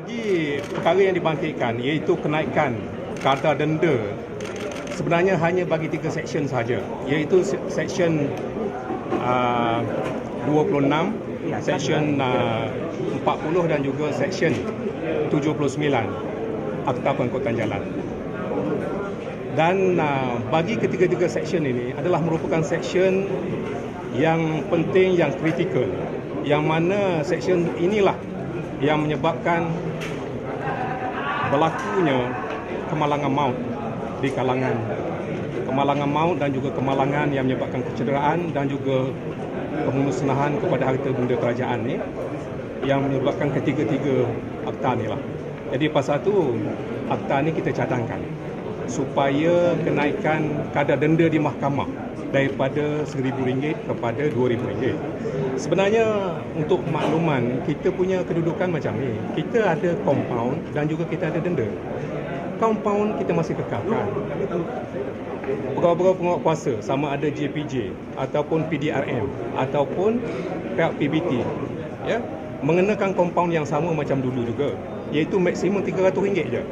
Bagi perkara yang dibangkitkan iaitu kenaikan kadar denda, sebenarnya hanya bagi 3 seksyen sahaja, iaitu seksyen 26, seksyen 40 dan juga seksyen 79 Akta Pengangkutan Jalan. Dan bagi ketiga-tiga seksyen ini adalah merupakan seksyen yang penting, yang kritikal, yang mana seksyen inilah yang menyebabkan berlakunya kemalangan maut di kalangan kemalangan maut dan juga kemalangan yang menyebabkan kecederaan dan juga pemusnahan kepada harta benda kerajaan ni, yang menyebabkan ketiga-tiga akta ni lah. Jadi pasal tu akta ni kita cadangkan supaya kenaikan kadar denda di mahkamah daripada RM1,000 kepada RM2,000. Sebenarnya untuk makluman, kita punya kedudukan macam ni. Kita ada compound dan juga kita ada denda. Compound kita masih kekalkan. Pegawai-pegawai penguat kuasa sama ada JPJ ataupun PDRM ataupun pihak PBT, ya, mengenakan compound yang sama macam dulu juga, iaitu maksimum RM300 je.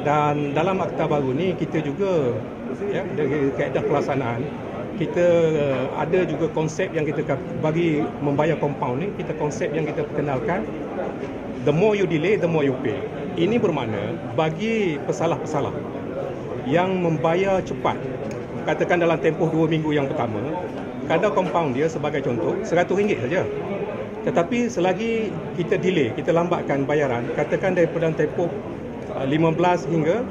Dan dalam akta baru ni kita juga, ya, dari kaedah pelaksanaan, kita ada juga konsep yang kita bagi membayar compound ni, kita konsep yang kita perkenalkan, the more you delay, the more you pay. Ini bermakna bagi pesalah-pesalah yang membayar cepat, katakan dalam tempoh 2 minggu yang pertama, kadar compound dia sebagai contoh RM100 saja. Tetapi selagi kita delay, kita lambatkan bayaran, katakan daripada tempoh 15 hingga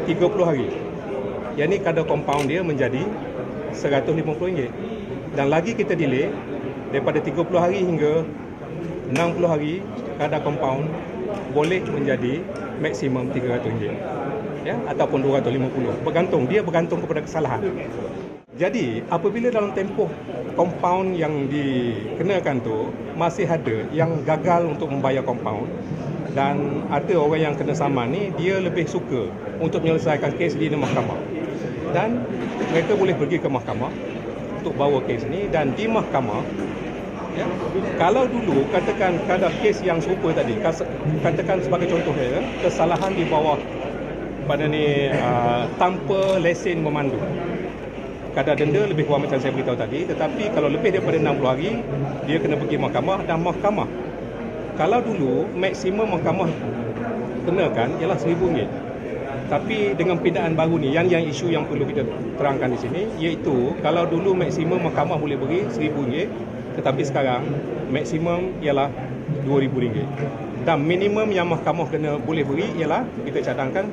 30 hari, yang ni kadar compound dia menjadi RM150. Dan lagi kita delay daripada 30 hari hingga 60 hari, kadar compound boleh menjadi maksimum RM300, ya, ataupun RM250, bergantung kepada kesalahan. Jadi apabila dalam tempoh compound yang dikenakan tu masih ada yang gagal untuk membayar compound, dan ada orang yang kena saman ni, dia lebih suka untuk menyelesaikan kes di mahkamah, dan mereka boleh pergi ke mahkamah untuk bawa kes ni. Dan di mahkamah, ya, kalau dulu katakan kadar kes yang serupa tadi, katakan sebagai contoh, ya, kesalahan di bawah pada ni tanpa lesen memandu, kadar denda lebih kurang macam saya beritahu tadi. Tetapi kalau lebih daripada 60 hari, dia kena pergi mahkamah. Dan mahkamah, kalau dulu maksimum mahkamah kenakan ialah RM1,000. Tapi dengan pindaan baru ni, yang isu yang perlu kita terangkan di sini, iaitu kalau dulu maksimum mahkamah boleh beri RM1,000, tetapi sekarang maksimum ialah RM2,000. Dan minimum yang mahkamah kena boleh beri ialah, kita cadangkan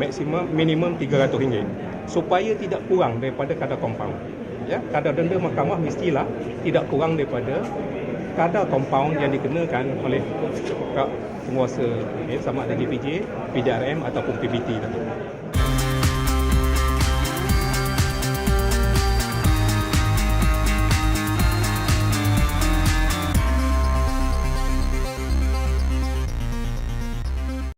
maksimum minimum RM300, supaya tidak kurang daripada kadar compound. Ya, kadar denda mahkamah mestilah tidak kurang daripada kadar compound yang dikenakan oleh penguasa, sama ada DPJ, PDRM ataupun PBT tadi.